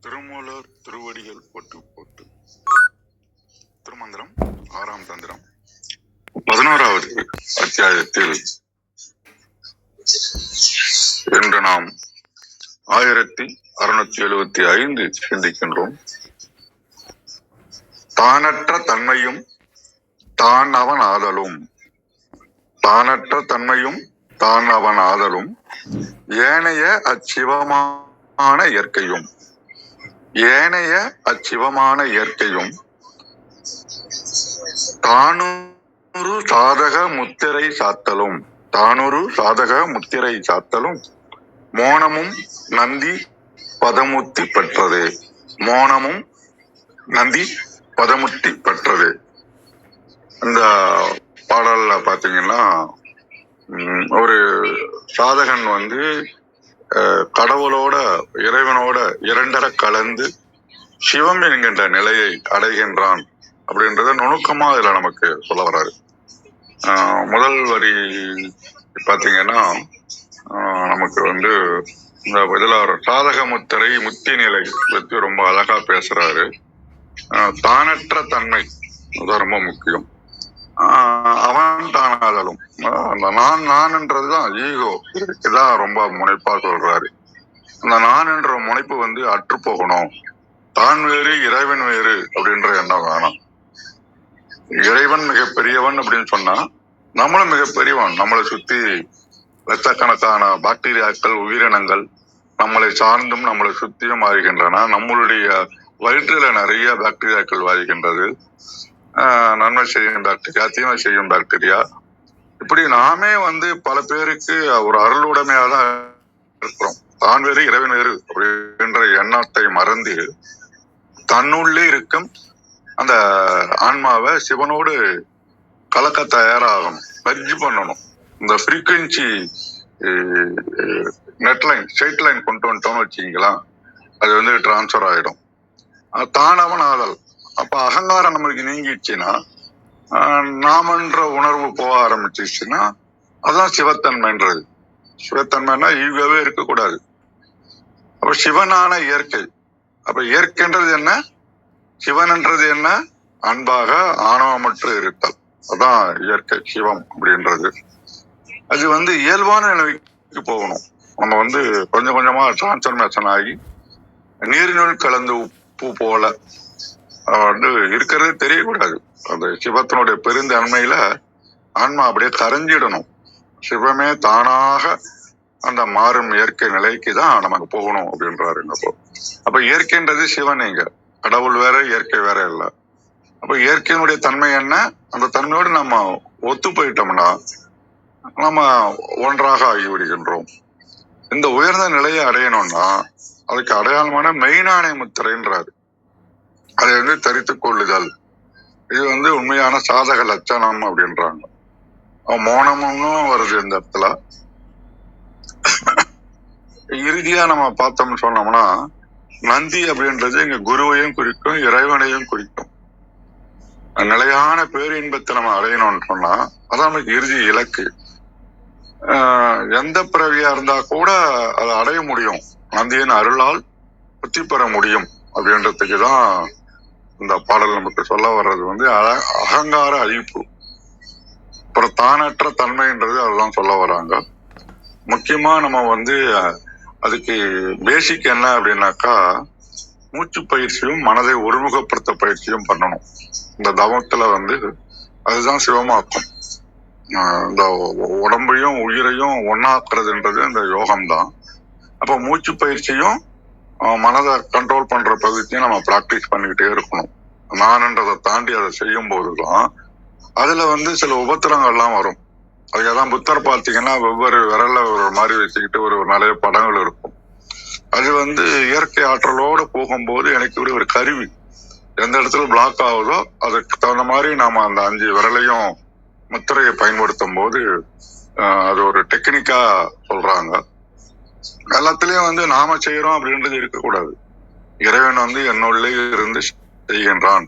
திருமூலர் திருவடிகள் போட்டு போட்டு. திருமந்திரம் 6ஆம் தந்திரம் 11வது அத்தியாயத்தில் இன்று நாம் 1675 சிந்திக்கின்றோம். தானற்ற தன்மையும் தான் அவன் ஆதலும், தானற்ற தன்மையும் தான் அவன் ஆதலும், ஏனைய அச்சிவமான இயற்கையும், ஏனைய அச்சிவமான இயற்கையும், தானொரு சாதக முத்திரை சாத்தலும், தானொரு சாதக முத்திரை சாத்தலும், மோனமும் நந்தி பதமுத்தி பெற்றது, மோனமும் நந்தி பதமுத்தி பெற்றது. இந்த பாடல்ல பாத்தீங்கன்னா ஒரு சாதகன் கடவுளோட இறைவனோட இரண்டர கலந்து சிவம் என்கின்ற நிலையை அடைகின்றான் அப்படின்றத நுணுக்கமா இதுல நமக்கு சொல்ல வர்றாரு. முதல் வரி பாத்தீங்கன்னா நமக்கு இந்த இதுல ஒரு சாதக முத்திரை முத்தி நிலை பற்றி ரொம்ப அழகா பேசுறாரு. தானற்ற தன்மை ரொம்ப முக்கியம். அவன் தானாதலும், அந்த நான்ன்றதுதான் ஈகோ, இதுதான் ரொம்ப முனைப்பா சொல்றாரு. அந்த நான் என்ற முனைப்பு அற்று போகணும். தான் வேறு இறைவன் வேறு அப்படின்ற எண்ணம் வேணாம். இறைவன் மிகப்பெரியவன் அப்படின்னு சொன்னா நம்மளும் மிகப்பெரியவன். நம்மளை சுத்தி லட்சக்கணக்கான பாக்டீரியாக்கள் உயிரினங்கள் நம்மளை சார்ந்தும் நம்மளை சுத்தியும் வாழ்கின்றன. நம்மளுடைய வயிற்றுல நிறைய பாக்டீரியாக்கள் வாழ்கின்றது. நன்மை செய்யும் பாக்டீரியா, தீமை செய்யும் பாக்டீரியா. இப்படி நாமே பல பேருக்கு ஒரு அருளுடைமையா தான் இருக்கிறோம். தான் வேறு இறைவன் வேறு அப்படின்ற எண்ணத்தை மறந்து தன்னுள்ளே இருக்கும் அந்த ஆன்மாவை சிவனோடு கலக்க தயாராகணும், பர்ஜி பண்ணணும். இந்த ஃப்ரீக்வன்சி நெட்லைன் ஸ்ட்ரெயிட் லைன் கொண்டு வந்துட்டோம்னு வச்சுக்கிங்களா, அது டிரான்ஸ்பர் ஆயிடும். தானவன் ஆதல், அப்ப அகங்காரம் நம்மளுக்கு நீங்கிடுச்சுன்னா, நாமன்ற உணர்வு போக ஆரம்பிச்சிச்சுன்னா அதான் சிவத்தன்மைன்றது. சிவத்தன்மைன்னா ஈகோவே இருக்கக்கூடாது. அப்ப சிவனான இயற்கை. அப்ப இயற்கைன்றது என்ன, சிவன்ன்றது என்ன, அன்பாக ஆணவமற்று இருத்தல், அதான் இயற்கை சிவம் அப்படின்றது. அது இயல்பான நிலைக்கு போகணும். நம்ம கொஞ்சம் கொஞ்சமா டிரான்ஸ்பர்மேஷன் ஆகி நீரினுள் கலந்து உப்பு போல இருக்கிறது தெரியக்கூடாது. அந்த சிவத்தினுடைய பெருந்தன்மையில ஆன்மா அப்படியே கரைஞ்சிடணும். சிவமே தானாக அந்த மாறும் இயற்கை நிலைக்கு தான் நமக்கு போகணும் அப்படின்றாருங்க. அப்ப இயற்கைன்றது சிவன், இங்க கடவுள் வேற இயற்கை வேற இல்லை. அப்ப இயற்கையினுடைய தன்மை என்ன, அந்த தன்மையோடு நம்ம ஒத்து போயிட்டோம்னா நம்ம ஒன்றாக ஆகிவிடுகின்றோம். இந்த உயர்ந்த நிலையை அடையணும்னா அதுக்கு அடையாளமான மெய்ஞான முத்திரைன்றாரு. அதை தரித்து கொள்ளுதல், இது உண்மையான சாதக லட்சணம் அப்படின்றாங்க. மௌனமும் வருது இந்த இடத்துல. இறுதியா நம்ம பார்த்தோம்னு சொன்னோம்னா நந்தி அப்படின்றது இங்க குருவையும் குறிக்கும், இறைவனையும் குறிக்கும். நிலையான பேரின்பத்தை நம்ம அடையணும்னு சொன்னா அதான் நமக்கு இறுதி இலக்கு. எந்த பிறவியா இருந்தா கூட அதை அடைய முடியும், நந்தியின் அருளால் புத்தி பெற முடியும் அப்படின்றதுக்குதான் இந்த பாடல் நமக்கு சொல்ல வர்றது. அகங்கார அழிப்பு, அப்புறம் தானற்ற தன்மைன்றது அதுதான் சொல்ல வர்றாங்க. முக்கியமா நம்ம அதுக்கு பேசிக் என்ன அப்படின்னாக்கா, மூச்சு பயிற்சியும் மனதை ஒருமுகப்படுத்த பயிற்சியும் பண்ணணும். இந்த தவத்துல அதுதான் சிவமாக்கும். இந்த உடம்பையும் உயிரையும் ஒன்னாக்குறதுன்றது இந்த யோகம்தான். அப்ப மூச்சு பயிற்சியும் மனதை கண்ட்ரோல் பண்ற பகுதியும் நம்ம பிராக்டிஸ் பண்ணிக்கிட்டே இருக்கணும். நான்ன்றதை தாண்டி அதை செய்யும் போதுதான் அதுல சில உபத்திரங்கள்லாம் வரும். அதுக்காகதான் புத்தர் பார்த்தீங்கன்னா ஒவ்வொரு விரல்ல ஒரு மாதிரி வச்சுக்கிட்டு ஒரு நிறைய படங்கள் இருக்கும். அது இயற்கை ஆற்றலோட போகும்போது எனக்கு ஒரு கருவி எந்த இடத்துல பிளாக் ஆகுதோ அதுக்கு தகுந்த மாதிரி நாம அந்த 5 விரலையும் முத்திரையை பயன்படுத்தும் போது அது ஒரு டெக்னிக்கா சொல்றாங்க. எல்லாத்துலயும் நாம செய்யறோம் அப்படின்றது இருக்கக்கூடாது. இறைவன் என்னுள்ளே இருந்து செய்கின்றான்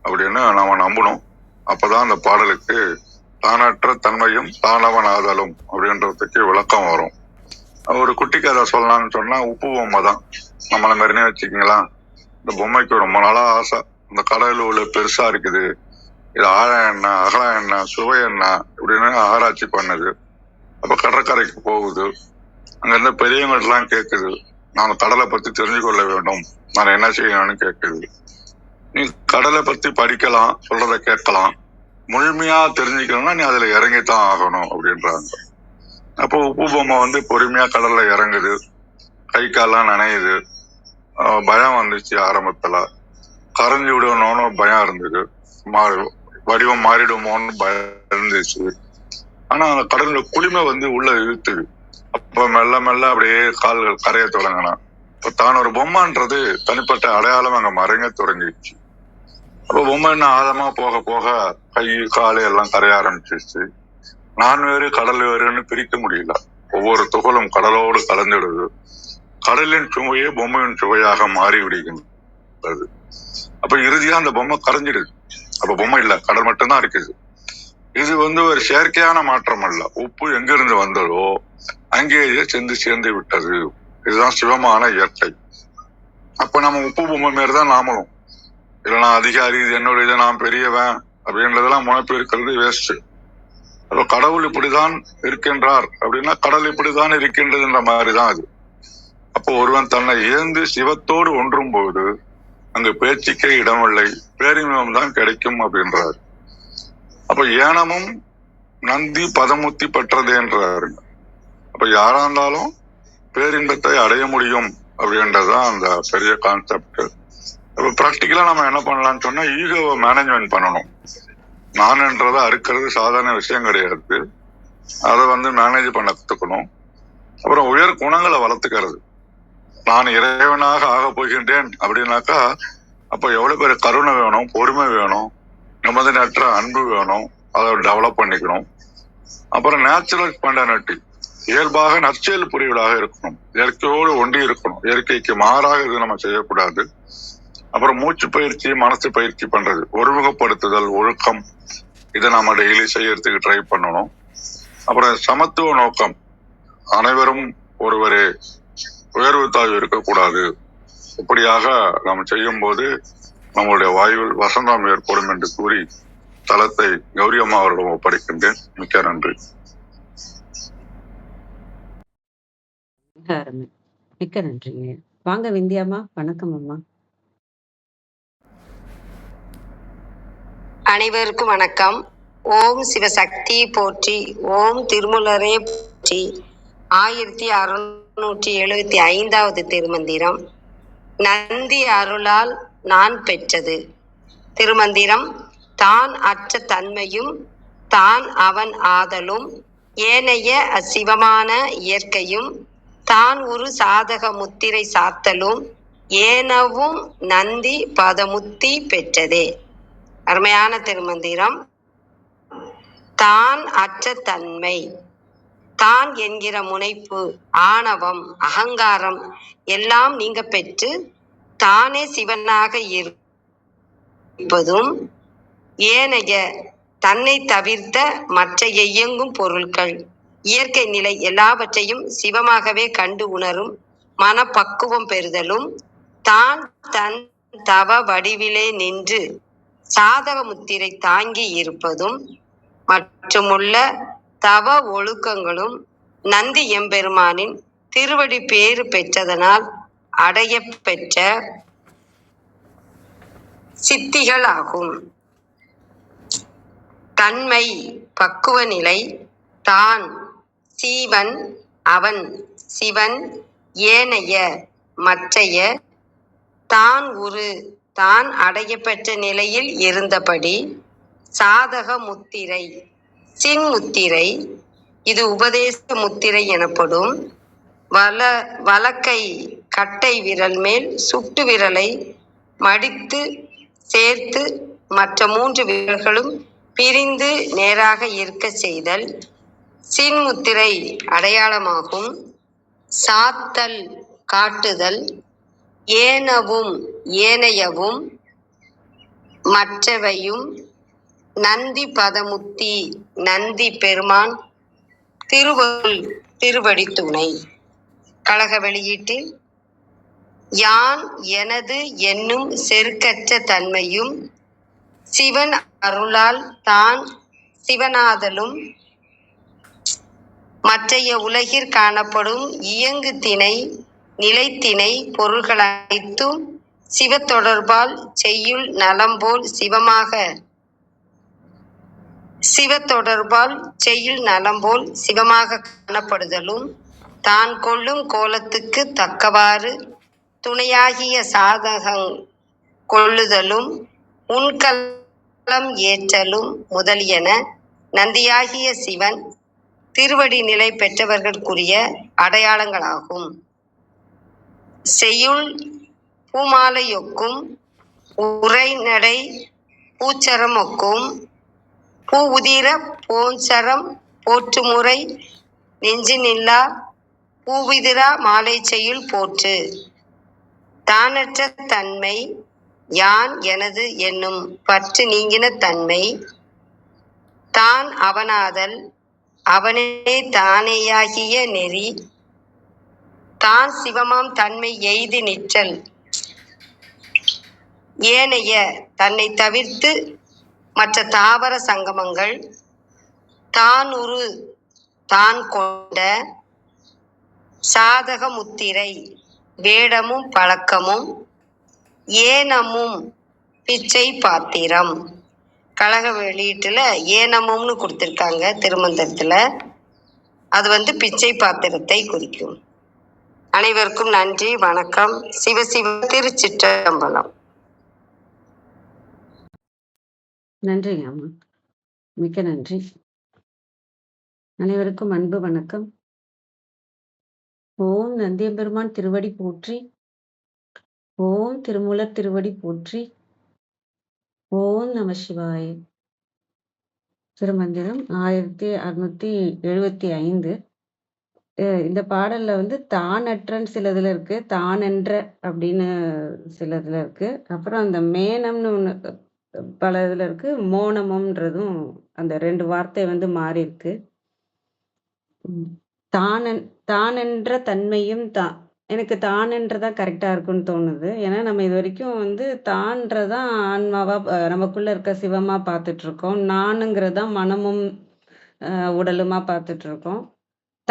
அப்படின்னு நாம நம்பணும். அப்பதான் அந்த பாடலுக்கு தானற்ற தன்மையும் தானவன் ஆதலும் அப்படின்றதுக்கு விளக்கம் வரும். ஒரு குட்டி கதை சொல்லலாம்னு சொன்னா உப்பு பொம்மை தான். நம்மள மாதிரினே வச்சுக்கீங்களா. இந்த பொம்மைக்கு ரொம்ப நாளா ஆசை. இந்த கடலில் உள்ள பெருசா இருக்குது, இது ஆழம் என்ன, அகலம் என்ன, சுவை என்ன இப்படின்னு ஆராய்ச்சி பண்ணுது. அப்ப கடற்கரைக்கு போகுது. அங்க இருந்து பெரியவங்க எல்லாம் கேக்குது, நான் கடலை பத்தி தெரிஞ்சு கொள்ள வேண்டும், நான் என்ன செய்யணும்னு கேக்குது. நீ கடலை பத்தி படிக்கலாம், சொல்றத கேட்கலாம், முழுமையா தெரிஞ்சுக்கணும்னா நீ அதுல இறங்கித்தான் ஆகணும் அப்படின்றாங்க. அப்போ உப்பு பொம்மை பொறுமையா கடல்ல இறங்குது. கை கால்லாம் நனையுது. பயம் வந்துச்சு ஆரம்பத்துல. கரைஞ்சு விடணும்னு பயம் இருந்தது. வடிவம் மாறிடுமோன்னு பயம் இருந்துச்சு. ஆனா அந்த கடல்ல குளிமை உள்ள இழுத்துது. அப்ப மெல்ல மெல்ல அப்படியே கால்கள் கரைய தொடங்கினா. இப்ப தான் ஒரு பொம்மைன்றது தனிப்பட்ட அடையாளம் அங்க மறைங்க தொடங்கிடுச்சு. அப்ப பொம்மை என்ன ஆழமா போக போக கை காலு எல்லாம் கரைய ஆரம்பிச்சிருச்சு. நான் வேறு கடல் வேறுன்னு பிரிக்க முடியல. ஒவ்வொரு துகளும் கடலோடு கலந்துடுது. கடலின் சுவையே பொம்மையின் சுவையாக மாறி விடுகின்றது. அப்ப இறுதியா அந்த பொம்மை கரைஞ்சிடுது. அப்ப பொம்மை இல்ல, கடல் மட்டும்தான் இருக்குது. இது ஒரு செயற்கையான மாற்றம் அல்ல. உப்பு எங்கிருந்து வந்ததோ அங்கேயே சேர்ந்து விட்டது. இதுதான் சிவமான இயற்கை. அப்ப நம்ம உப்பு பொம்மை மாரிதான் நாமளும். இல்லைன்னா அதிகாரி, இது என்னோட இதை, நான் பெரியவன் அப்படின்றதெல்லாம் முனைப்பு இருக்கிறது வேஸ்ட். அப்ப கடவுள் இப்படிதான் இருக்கின்றார் அப்படின்னா கடல் இப்படிதான் இருக்கின்றதுன்ற மாதிரிதான் அது. அப்போ ஒருவன் தன்னை இழந்து சிவத்தோடு ஒன்றும் போது அங்கு பேச்சுக்கே இடமில்லை, பேரின்பம் தான் கிடைக்கும் அப்படின்றார். அப்ப ஏனமும் நந்தி பதமுத்தி பெற்றது என்றாரு. அப்ப யாரா இருந்தாலும் பேரின்பத்தை அடைய முடியும் அப்படின்றதுதான் அந்த பெரிய கான்செப்ட். அப்ப பிராக்டிக்கலா நம்ம என்ன பண்ணலாம்னு சொன்னா ஈகோவை மேனேஜ்மெண்ட் பண்ணணும். நான்ன்றதை அறுக்கிறது சாதாரண விஷயம் கிடையாது. அதை மேனேஜ் பண்ண கத்துக்கணும். அப்புறம் உயர் குணங்களை வளர்த்துக்கிறது. நான் இறைவனாக ஆக போகின்றேன் அப்படின்னாக்கா அப்ப எவ்வளவு பேர் கருணை வேணும், பொறுமை வேணும், நிபந்தனையற்ற அன்பு வேணும், அதை டெவலப் பண்ணிக்கணும். அப்புறம் நேச்சுரல் ஸ்பான்டானிட்டி, இயல்பாக நற்செயல் புரிவதாக இருக்கணும், இயற்கையோடு ஒன்றி இருக்கணும், இயற்கைக்கு மாறாக இது நம்ம செய்யக்கூடாது. அப்புறம் மூச்சு பயிற்சி, மனசு பயிற்சி பண்றது, ஒருமுகப்படுத்துதல், ஒழுக்கம், இதை நம்ம டெய்லி செய்யறதுக்கு ட்ரை பண்ணணும். அப்புறம் சமத்துவ நோக்கம், அனைவரும் ஒருவரே, உயர்வு தாழ்வு இருக்கக்கூடாது. இப்படியாக நாம் செய்யும் போது நம்மளுடைய வாயுவில் வசந்தம் ஏற்படும் என்று கூறி தளத்தை கௌரி அம்மா அவர்களிடம் ஒப்படைக்கின்றேன். மிக்க நன்றி. மிக்க நன்றிங்க. வாங்க விந்தியாமா. வணக்கம் அம்மா. அனைவருக்கும் வணக்கம். ஓம் சிவசக்தி போற்றி, ஓம் திருமூலரே போற்றி. 1675வது திருமந்திரம். நந்தி அருளால் நான் பெற்றது. திருமந்திரம். தான் அற்ற தன்மையும் தான் அவன் ஆதலும் ஏனைய அசிவமான இயற்கையும் தான் ஒரு சாதக முத்திரை சாத்தலும் ஏனவும் நந்தி பதமுத்தி பெற்றதே. அருமையான திருமந்திரம். தான் அற்ற தன்மை, தான் என்கிற முனைப்பு, ஆணவம், அகங்காரம் எல்லாம் நீங்க பெற்று தானே சிவனாக இருப்பதும் ஏனைய தன்னை தவிர்த்த மற்ற இயங்கும் பொருட்கள், இயற்கை நிலை எல்லாவற்றையும் சிவமாகவே கண்டு உணரும் மனப்பக்குவம் பெறுதலும் தான் தன் தவ வடிவிலே நின்று சாதக முத்திரை தாங்கி இருப்பதும் மற்றுமுள்ள தவ ஒழுக்கங்களும் நந்தி எம்பெருமானின் திருவடி பேறு பெற்றதனால் அடைய பெற்ற சித்திகள் ஆகும். தன்மை, பக்குவ நிலை, தான் சீவன், அவன் சிவன், ஏனைய மற்றைய, தான் உரு, தான் அடைய பெற்ற நிலையில் இருந்தபடி சாதக முத்திரை, சின்முத்திரை, இது உபதேச முத்திரை எனப்படும். வலக்கை கட்டை விரல் மேல் சுட்டு விரலை மடித்து சேர்த்து மற்ற 3 விரல்களும் பிரிந்து நேராக இருக்க செய்தல் சின்முத்திரை அடையாளமாகும். சாத்தல், காட்டுதல், ஏனவும் ஏனையவும் மற்றவையும் நந்தி பதமுத்தி, நந்தி பெருமான் திருவருள் திருவடி துணை. கழக வெளியீட்டில் யான் எனது என்னும் செருக்கற்ற தன்மையும் சிவன் அருளால் தான் சிவனாதலும் மற்றைய உலகிற் காணப்படும் இயங்கு திணை நிலைத்திணை பொருள்கள் அனைத்தும் சிவத்தொடர்பால் செய்யுள் நலம்போல் சிவத்தொடர்பால் செய்யுள் நலம்போல் சிவமாக காணப்படுதலும் தான் கொள்ளும் கோலத்துக்கு தக்கவாறு துணையாகிய சாதகங் கொள்ளுதலும் உண்கலம் ஏற்றலும் முதலியன நந்தியாகிய சிவன் திருவடி நிலை பெற்றவர்களுக்குரிய அடையாளங்களாகும். செய்யுள் பூமாலையொக்கும் உரைநடை பூச்சரமொக்கும் பூவுதிர போஞ்சரம் போற்றுமுறை நெஞ்சினில்லா பூவிதிரா மாலை செய்யுள் போற்று. தானற்ற தன்மை யான் எனது என்னும் பற்று நீங்கின தன்மை தான் அவனாதல் அவனே தானேயாகிய நெறி தான் சிவமாம் தன்மை எய்தி நிற்றல் ஏனைய தன்னை தவிர்த்து மற்ற தாவர சங்கமங்கள் தானுரு தான் கொண்ட சாதக முத்திரை வேடமும் பழக்கமும் ஏனமும் பிச்சை பாத்திரம். கழக வெளியீட்டுல ஏனமும்னு கொடுத்திருக்காங்க திருமந்திரத்துல. அது பிச்சை பாத்திரத்தை குறிக்கும். அனைவருக்கும் நன்றி, வணக்கம். சிவசிவ திருச்சிற்றம்பலம். நன்றிங்க அம்மா, மிக்க நன்றி. அனைவருக்கும் அன்பு வணக்கம். ஓம் நந்தியம்பெருமான் திருவடி போற்றி. ஓம் திருமூலர் திருவடி போற்றி. ஓம் நம சிவாய. திருமந்திரம் 1675. இந்த பாடல்ல தானற்றன்னு சிலதுல இருக்கு, தானென்ற அப்படின்னு சிலதுல இருக்கு. அப்புறம் அந்த மேனம்னு ஒண்ணு பல இதுல இருக்கு, மோனமம்ன்றதும் அந்த 2 வார்த்தை மாறி இருக்கு. தானென்ற தன்மையும் எனக்கு தானென்றதான் கரெக்டா இருக்குன்னு தோணுது. ஏன்னா நம்ம இது வரைக்கும் தான்றதான் ஆன்மாவா நமக்குள்ள இருக்க சிவமா பார்த்துட்டு இருக்கோம். நானுங்கிறதான் மனமும் உடலுமா பார்த்துட்டு இருக்கோம்.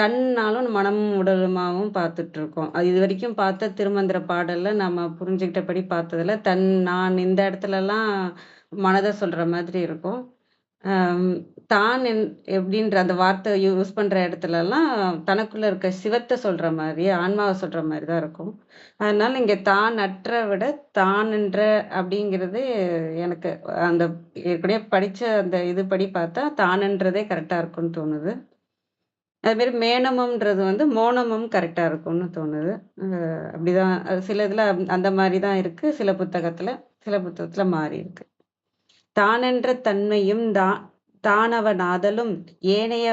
தன்னாலும் மனமும் உடலுமாவும் பார்த்துட்டு இருக்கோம். அது இது வரைக்கும் பார்த்த திருமந்திர பாடல்ல நம்ம புரிஞ்சுக்கிட்டபடி பார்த்ததுல நான் இந்த இடத்துல எல்லாம் மனதை சொல்ற மாதிரி இருக்கும். தான் எப்படின்ற அந்த வார்த்தை யூஸ் பண்ற இடத்துல எல்லாம் தனக்குள்ள இருக்க சிவத்தை சொல்ற மாதிரி, ஆன்மாவை சொல்ற மாதிரி தான் இருக்கும். அதனால இங்க தான் அற்ற விட தானென்ற அப்படிங்கிறது எனக்கு அந்த ஏற்கனவே படிச்ச அந்த இதுபடி பார்த்தா தானென்றதே கரெக்டா இருக்கும்னு தோணுது. அது மாதிரி மேனமம்ன்றது மோனமும் கரெக்டா இருக்கும்னு தோணுது. அப்படிதான் சில இதுல அந்த மாதிரி தான் இருக்கு. சில புத்தகத்துல மாறி இருக்கு. தானென்ற தன்மையும் தானவனாதலும் ஏனைய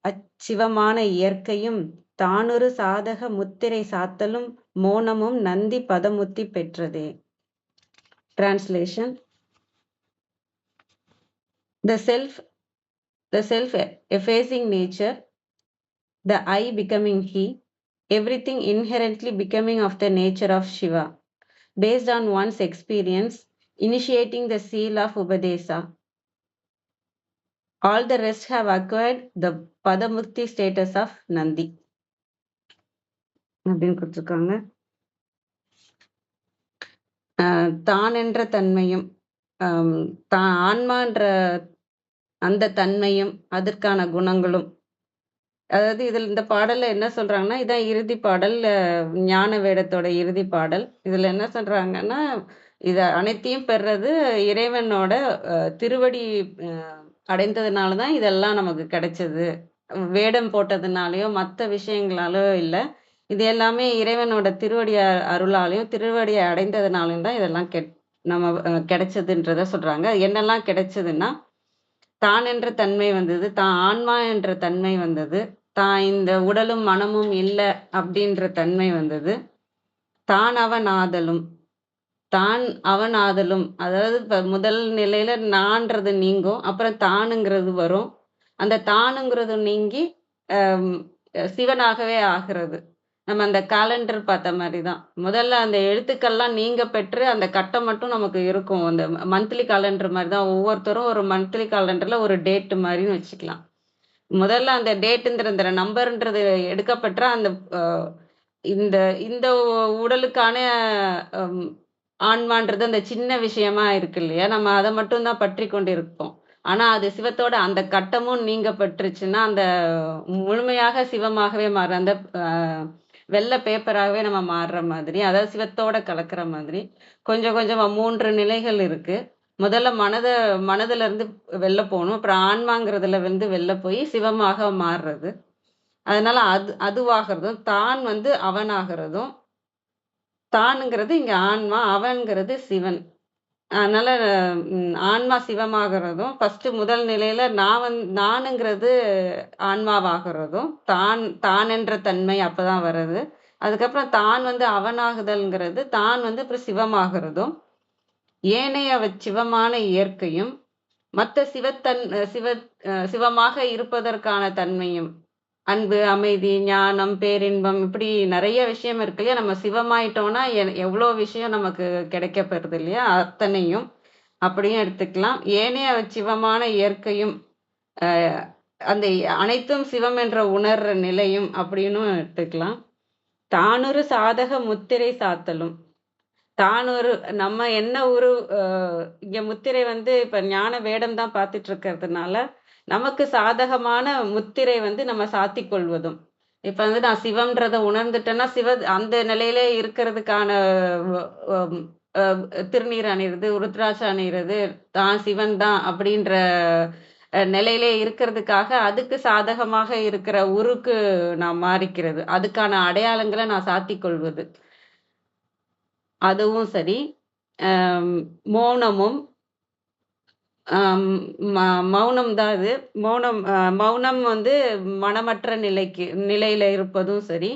அச்சிவமான இயற்கையும் தானொரு சாதக முத்திரை சாத்தலும் மோனமும் Nandi பதமுத்தி பெற்றதே. Translation. The self-effacing nature, the I becoming he, everything inherently becoming of the nature of Shiva, based on one's experience, initiating the seal of Upadesa. All the rest have acquired the Padamukti status of Nandi. அப்படின்னு கொடுத்துருக்காங்க. தான் என்ற தன்மையும் ஆன்மான்ற அந்த தன்மையும் அதற்கான குணங்களும், அதாவது இதுல இந்த பாடல்ல என்ன சொல்றாங்கன்னா, இதான் இறுதி பாடல், ஞான வேடத்தோட இறுதி பாடல். இதுல என்ன சொல்றாங்கன்னா, இத அனைத்தையும் பெறது இறைவனோட திருவடி அடைந்ததுனாலதான் இதெல்லாம் நமக்கு கிடைச்சது. வேடம் போட்டதுனாலயோ மற்ற விஷயங்களாலோ இல்லை, இது எல்லாமே இறைவனோட திருவடி அருளாலையும் திருவடியை அடைந்ததுனாலையும் தான் இதெல்லாம் நம்ம கிடைச்சதுன்றத சொல்றாங்க. என்னெல்லாம் கிடைச்சதுன்னா, தான் என்ற தன்மை வந்தது, தான் ஆன்மா என்ற தன்மை வந்தது, தான் இந்த உடலும் மனமும் இல்லை அப்படின்ற தன்மை வந்தது, தான் அவனாதலும், அதாவது முதல் நிலையில நான்றது நீங்கும், அப்புறம் தானுங்கிறது வரும். அந்த தானுங்கிறது நீங்கி சிவனாகவே ஆகிறது. நம்ம அந்த காலண்டர் பார்த்த மாதிரி தான். முதல்ல அந்த எழுத்துக்கள்லாம் நீங்க பெற்று அந்த கட்டம் மட்டும் நமக்கு இருக்கும். அந்த மந்த்லி காலண்டர் மாரி தான். ஒவ்வொருத்தரும் ஒரு மந்த்லி காலண்டர்ல ஒரு டேட் மாரின்னு வச்சுக்கலாம். முதல்ல அந்த டேட்டுங்கிற இந்த நம்பர்ன்றது எடுக்கப்பெற்ற அந்த அ இந்த இந்த உடலுக்கான அம் ஆன்மான்றது அந்த சின்ன விஷயமா இருக்கு இல்லையா? நம்ம அத மட்டும் தான் பற்றிக் கொண்டு இருப்போம். ஆனா அது சிவத்தோட அந்த கட்டமும் நீங்க பெற்றுச்சுன்னா, அந்த முழுமையாக சிவமாகவே மாறும். அந்த அ வெள்ள பேப்பராகவே நம்ம மாறுற மாதிரி, அதாவது சிவத்தோட கலக்கிற மாதிரி, கொஞ்சம் கொஞ்சமா 3 நிலைகள் இருக்கு. முதல்ல மனதிலருந்து வெளில போணும். அப்புறம் ஆன்மாங்கிறதுல வந்து வெளில போய் சிவமாக மாறுறது. அதனால அதுவாகுறதும், தான் வந்து அவனாகுறதும், தானுங்கிறது இங்க ஆன்மா, அவன்கிறது சிவன். அதனால ஆன்மா சிவமாகுறதும், முதல் நிலையில நானுங்கிறது ஆன்மாவாகுறதும், தான் என்ற தன்மை அப்பதான் வருது. அதுக்கப்புறம் தான் வந்து அவனாகுதல்ங்கிறது, தான் வந்து அப்புறம் சிவமாகுறதும், ஏனைய சிவமான இயற்கையும், மத்த சிவமாக இருப்பதற்கான தன்மையும், அன்பு, அமைதி, ஞானம், பேரின்பம் இப்படி நெறைய விஷயம் இருக்கு இல்லையா? நம்ம சிவமாயிட்டோம்னா எவ்வளோ விஷயம் நமக்கு கிடைக்கப்பெறுது இல்லையா? அத்தனையும் அப்படியும் எடுத்துக்கலாம். ஏனைய சிவமான இயற்கையும், அ அந்த அனைத்தும் சிவம் என்ற உணர்ற நிலையும் அப்படின்னும் எடுத்துக்கலாம். தானொரு சாதக முத்திரை சாத்தலும். தான் ஒரு நம்ம என்ன ஒரு அ இங்க முத்திரை வந்து இப்ப ஞான வேடம் தான் பார்த்துட்டு இருக்கிறதுனால, நமக்கு சாதகமான முத்திரை வந்து நம்ம சாத்திக் கொள்வதும். இப்ப வந்து நான் சிவம்ன்றத உணர்ந்துட்டேன்னா, அந்த நிலையிலே இருக்கிறதுக்கான வ அம் அ திருநீர் அணியிறது, ருத்ராட்சம் அணியிறது, தான் சிவன் தான் அப்படின்ற நிலையிலே இருக்கிறதுக்காக, அதுக்கு சாதகமாக இருக்கிற உருக்கு நான் மாறிக்கிறது. அதுக்கான அடையாளங்கள நான் சாத்திக் கொள்வது. அதுவும் சரி. அம் மௌனமும் அம் ம மௌனம் தான் அது. மௌனம் வந்து மனமற்ற நிலையில இருப்பதும் சரி,